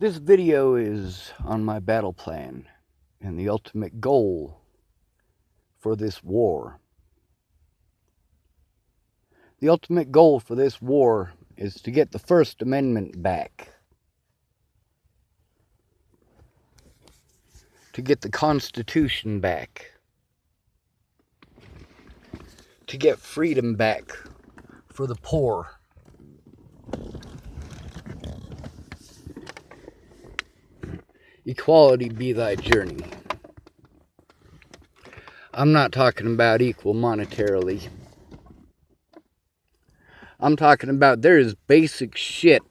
This video is on my battle plan and the ultimate goal for this war. The ultimate goal for this war is to get the First Amendment back. To get the Constitution back. To get freedom back for the poor. Equality be thy journey. I'm not talking about equal monetarily. I'm talking about there is basic shit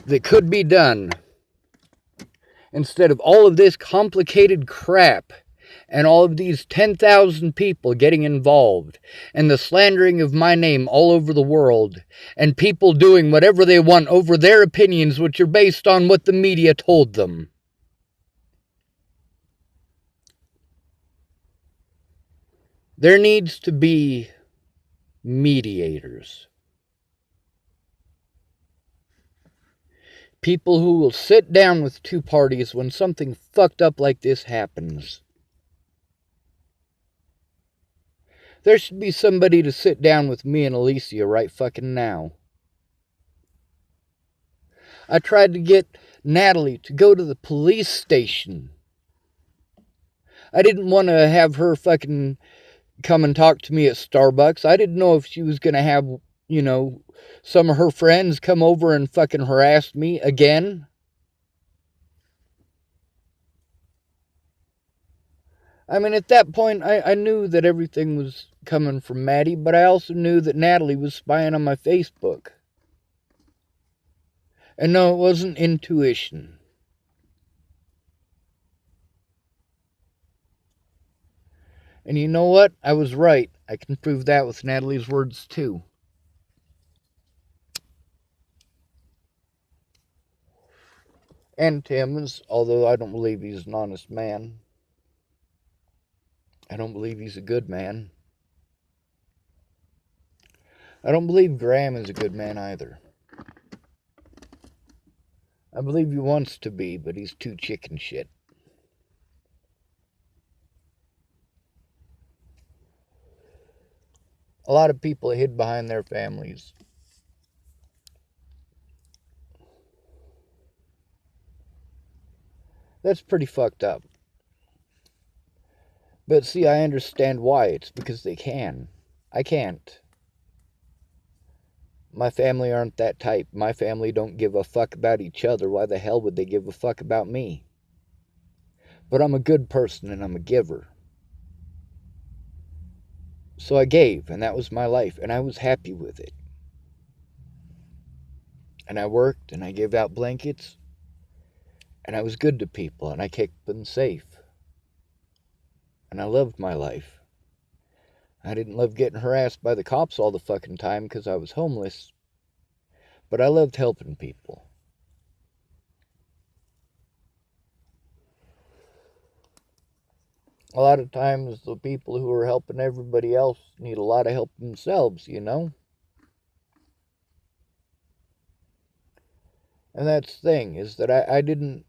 that could be done instead of all of this complicated crap and all of these 10,000 people getting involved and the slandering of my name all over the world and people doing whatever they want over their opinions, which are based on what the media told them. There needs to be mediators. People who will sit down with two parties when something fucked up like this happens. There should be somebody to sit down with me and Alicia right fucking now. I tried to get Natalie to go to the police station. I didn't want to have her fucking come and talk to me at Starbucks. I didn't know if she was going to have, some of her friends come over and fucking harass me again. I mean, at that point, I knew that everything was coming from Maddie, but I also knew that Natalie was spying on my Facebook. And no, it wasn't intuition. And you know what? I was right. I can prove that with Natalie's words, too. And Tim's, although I don't believe he's an honest man. I don't believe he's a good man. I don't believe Graham is a good man either. I believe he wants to be, but he's too chicken shit. A lot of people hid behind their families. That's pretty fucked up. But see, I understand why. It's because they can. I can't. My family aren't that type. My family don't give a fuck about each other. Why the hell would they give a fuck about me? But I'm a good person and I'm a giver. So I gave, and that was my life, and I was happy with it. And I worked, and I gave out blankets, and I was good to people, and I kept them safe. And I loved my life. I didn't love getting harassed by the cops all the fucking time because I was homeless, but I loved helping people. A lot of times the people who are helping everybody else need a lot of help themselves, And that's the thing, is that I didn't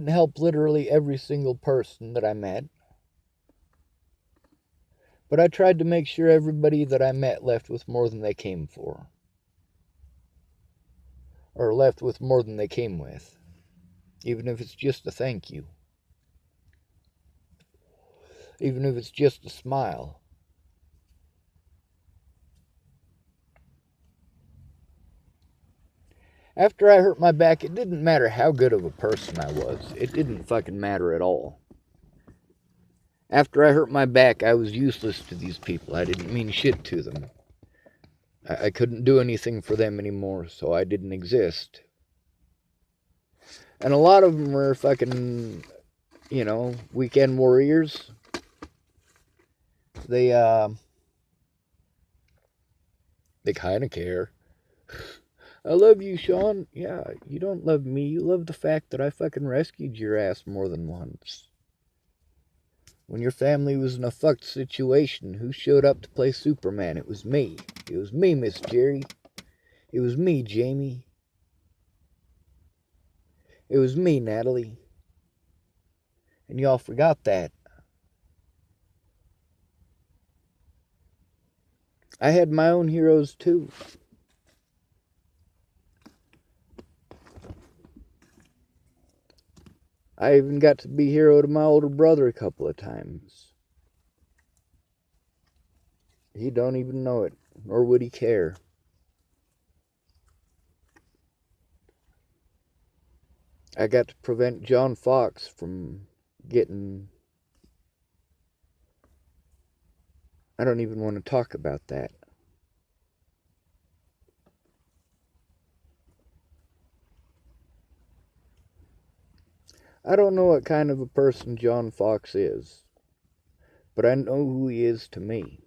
help literally every single person that I met. But I tried to make sure everybody that I met left with more than they came for. Or left with more than they came with. Even if it's just a thank you. Even if it's just a smile. After I hurt my back, it didn't matter how good of a person I was. It didn't fucking matter at all. After I hurt my back, I was useless to these people. I didn't mean shit to them. I couldn't do anything for them anymore, so I didn't exist. And a lot of them were fucking, weekend warriors. They kind of care. I love you, Sean. Yeah, you don't love me. You love the fact that I fucking rescued your ass more than once. When your family was in a fucked situation, who showed up to play Superman? It was me. It was me, Miss Jerry. It was me, Jamie. It was me, Natalie. And y'all forgot that. I had my own heroes too. I even got to be hero to my older brother a couple of times. He don't even know it, nor would he care. I got to prevent John Fox from getting... I don't even want to talk about that. I don't know what kind of a person John Fox is, but I know who he is to me.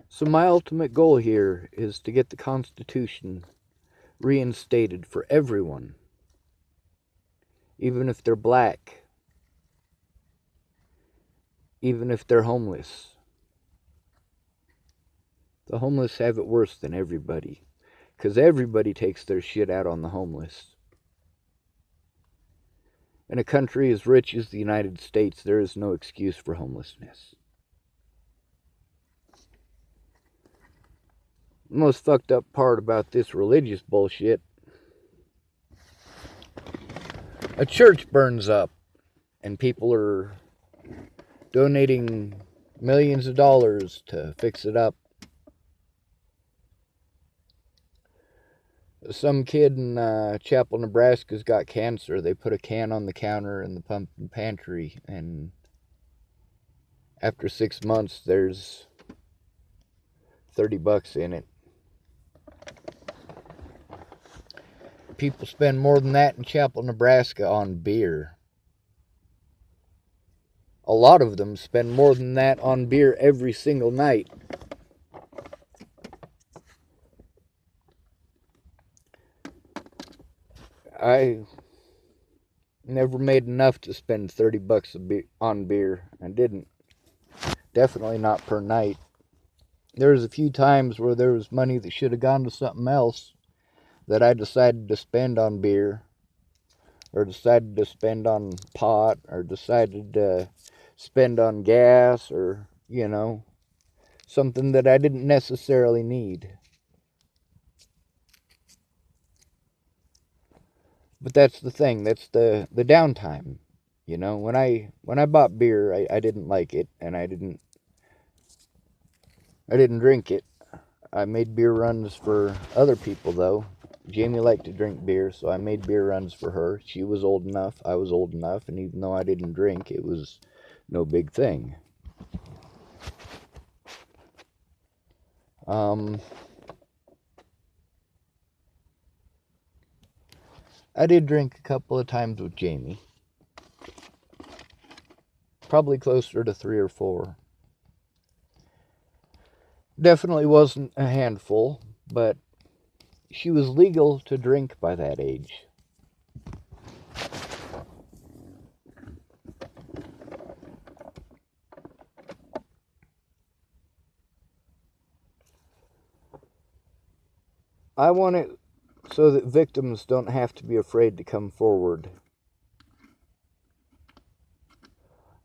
So my ultimate goal here is to get the Constitution reinstated for everyone, even if they're black, even if they're homeless. The homeless have it worse than everybody, because everybody takes their shit out on the homeless. In a country as rich as the United States, there is no excuse for homelessness. The most fucked up part about this religious bullshit, a church burns up and people are donating millions of dollars to fix it up. Some kid in Chapel, Nebraska's got cancer. They put a can on the counter in the pumpkin pantry, and after 6 months there's $30 in it. People spend more than that in Chapel, Nebraska on beer. A lot of them spend more than that on beer every single night. I never made enough to spend $30 on beer. I didn't. Definitely not per night. There was a few times where there was money that should have gone to something else that I decided to spend on beer, or decided to spend on pot, or decided to spend on gas, or, you know, something that I didn't necessarily need. But that's the thing, that's the downtime. You know, when I bought beer, I didn't like it, and I didn't drink it. I made beer runs for other people, though. Jamie liked to drink beer, so I made beer runs for her. She was old enough, I was old enough, and even though I didn't drink, it was no big thing. I did drink a couple of times with Jamie. Probably closer to 3 or 4. Definitely wasn't a handful, but she was legal to drink by that age. I want it so that victims don't have to be afraid to come forward.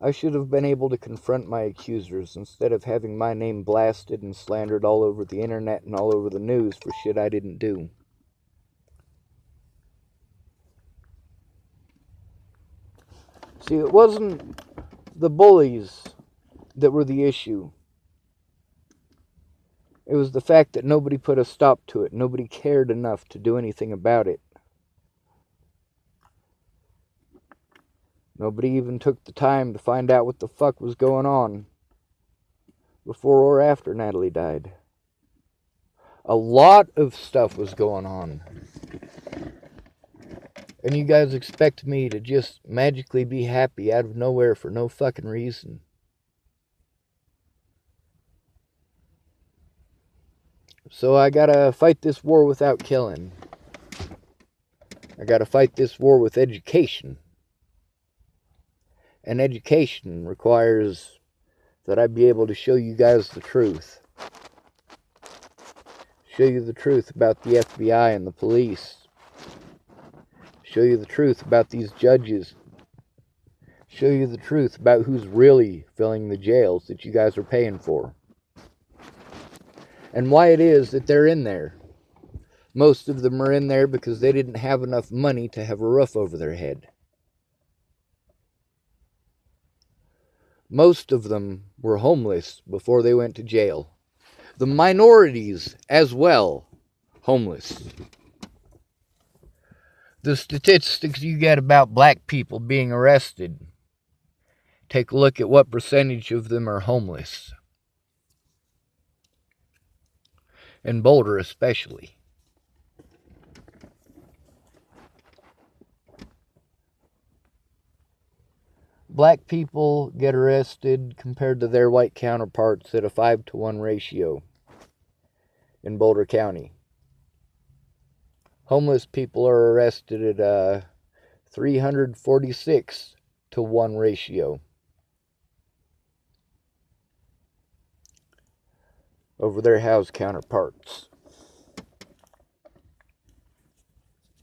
I should have been able to confront my accusers instead of having my name blasted and slandered all over the internet and all over the news for shit I didn't do. See, it wasn't the bullies that were the issue. It was the fact that nobody put a stop to it. Nobody cared enough to do anything about it. Nobody even took the time to find out what the fuck was going on before or after Natalie died. A lot of stuff was going on. And you guys expect me to just magically be happy out of nowhere for no fucking reason. So I gotta fight this war without killing. I gotta fight this war with education. And education requires that I'd be able to show you guys the truth. Show you the truth about the FBI and the police. Show you the truth about these judges. Show you the truth about who's really filling the jails that you guys are paying for. And why it is that they're in there. Most of them are in there because they didn't have enough money to have a roof over their head. Most of them were homeless before they went to jail. The minorities as well, homeless. The statistics you get about black people being arrested, take a look at what percentage of them are homeless. In Boulder especially. Black people get arrested compared to their white counterparts at a 5-to-1 ratio in Boulder County. Homeless people are arrested at a 346-to-1 ratio over their housed counterparts.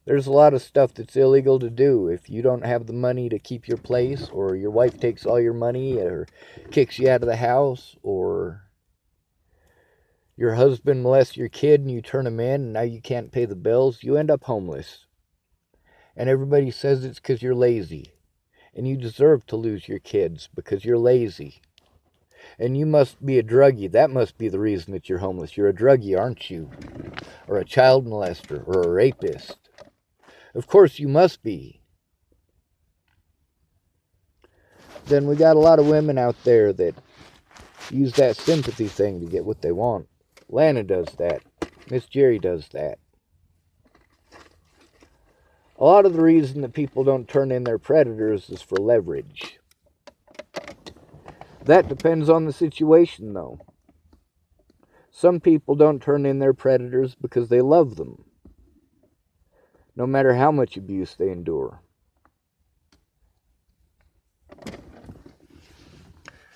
There's a lot of stuff that's illegal to do. If you don't have the money to keep your place, or your wife takes all your money, or kicks you out of the house, or your husband molests your kid and you turn him in and now you can't pay the bills, you end up homeless. And everybody says it's because you're lazy. And you deserve to lose your kids because you're lazy. And you must be a druggie. That must be the reason that you're homeless. You're a druggie, aren't you? Or a child molester, or a rapist. Of course you must be. Then we got a lot of women out there that use that sympathy thing to get what they want. Lana does that. Miss Jerry does that. A lot of the reason that people don't turn in their predators is for leverage. That depends on the situation, though. Some people don't turn in their predators because they love them, no matter how much abuse they endure.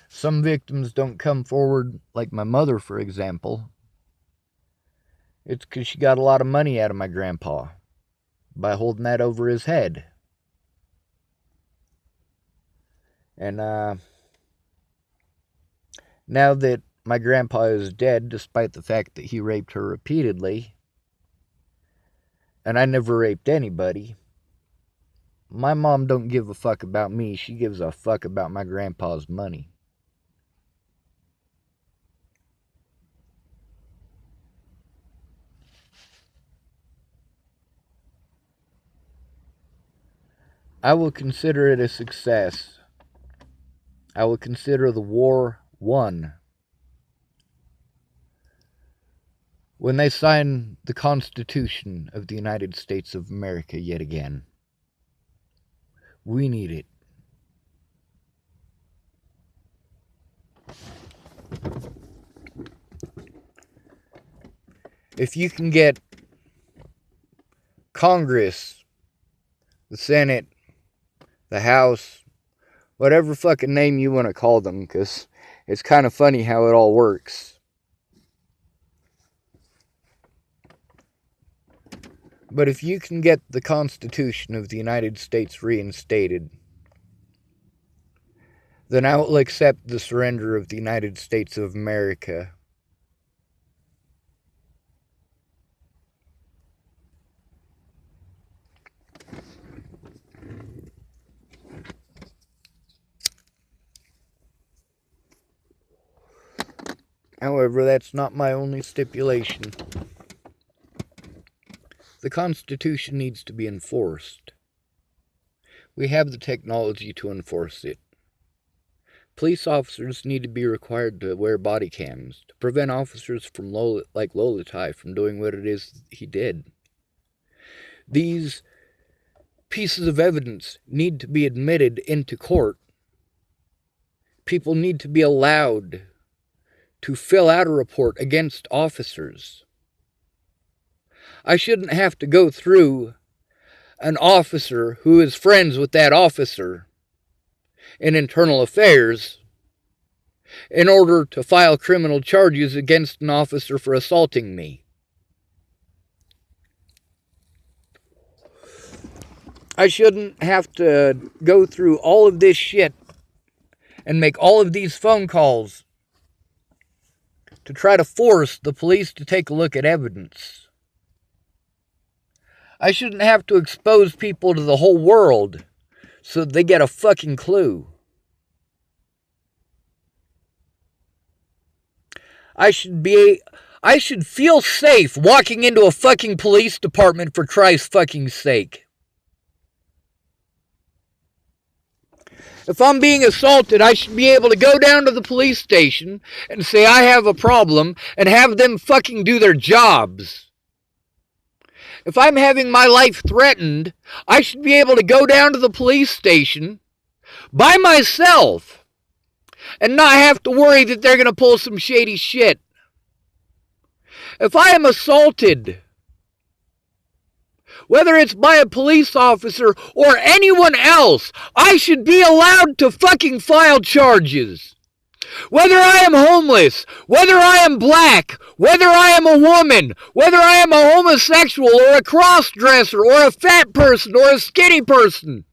Some victims don't come forward, like my mother, for example. It's because she got a lot of money out of my grandpa by holding that over his head. And now that my grandpa is dead, despite the fact that he raped her repeatedly, and I never raped anybody, my mom don't give a fuck about me. She gives a fuck about my grandpa's money. I will consider it a success. I will consider the war won when they sign the Constitution of the United States of America yet again. We need it. If you can get Congress, the Senate, the House, whatever fucking name you want to call them, because it's kind of funny how it all works. But if you can get the Constitution of the United States reinstated, then I will accept the surrender of the United States of America. However, that's not my only stipulation. The Constitution needs to be enforced. We have the technology to enforce it. Police officers need to be required to wear body cams to prevent officers from like Lolatai from doing what it is he did. These pieces of evidence need to be admitted into court. People need to be allowed to fill out a report against officers. I shouldn't have to go through an officer who is friends with that officer in internal affairs in order to file criminal charges against an officer for assaulting me. I shouldn't have to go through all of this shit and make all of these phone calls to try to force the police to take a look at evidence. I shouldn't have to expose people to the whole world so that they get a fucking clue. I should feel safe walking into a fucking police department, for Christ's fucking sake. If I'm being assaulted, I should be able to go down to the police station and say I have a problem and have them fucking do their jobs. If I'm having my life threatened, I should be able to go down to the police station by myself and not have to worry that they're going to pull some shady shit. If I am assaulted, whether it's by a police officer or anyone else, I should be allowed to fucking file charges. Whether I am homeless, whether I am black, whether I am a woman, whether I am a homosexual or a cross-dresser or a fat person or a skinny person.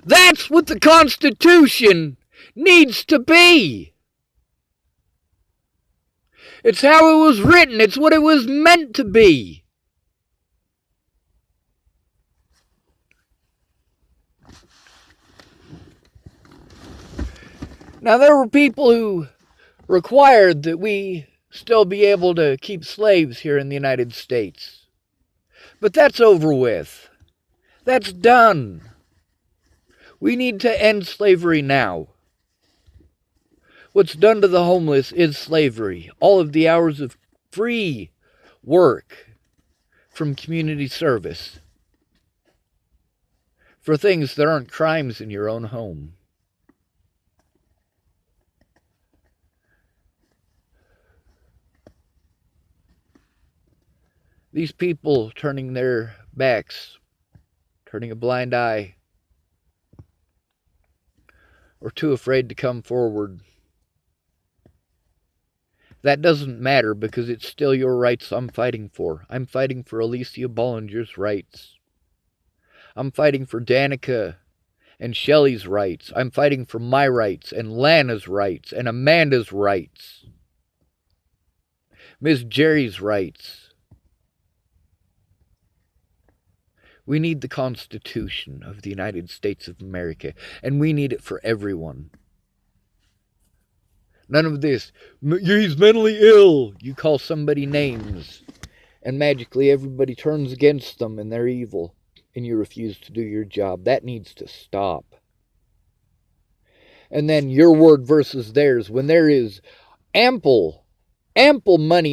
That's what the Constitution needs to be. It's how it was written. It's what it was meant to be. Now, there were people who required that we still be able to keep slaves here in the United States. But that's over with. That's done. We need to end slavery now. What's done to the homeless is slavery. All of the hours of free work from community service for things that aren't crimes in your own home. These people turning their backs, turning a blind eye, or too afraid to come forward. That doesn't matter because it's still your rights I'm fighting for. I'm fighting for Alicia Bollinger's rights. I'm fighting for Danica and Shelley's rights. I'm fighting for my rights and Lana's rights and Amanda's rights. Miss Jerry's rights. We need the Constitution of the United States of America, and we need it for everyone. None of this, he's mentally ill. You call somebody names, and magically everybody turns against them, and they're evil, and you refuse to do your job. That needs to stop. And then your word versus theirs, when there is ample money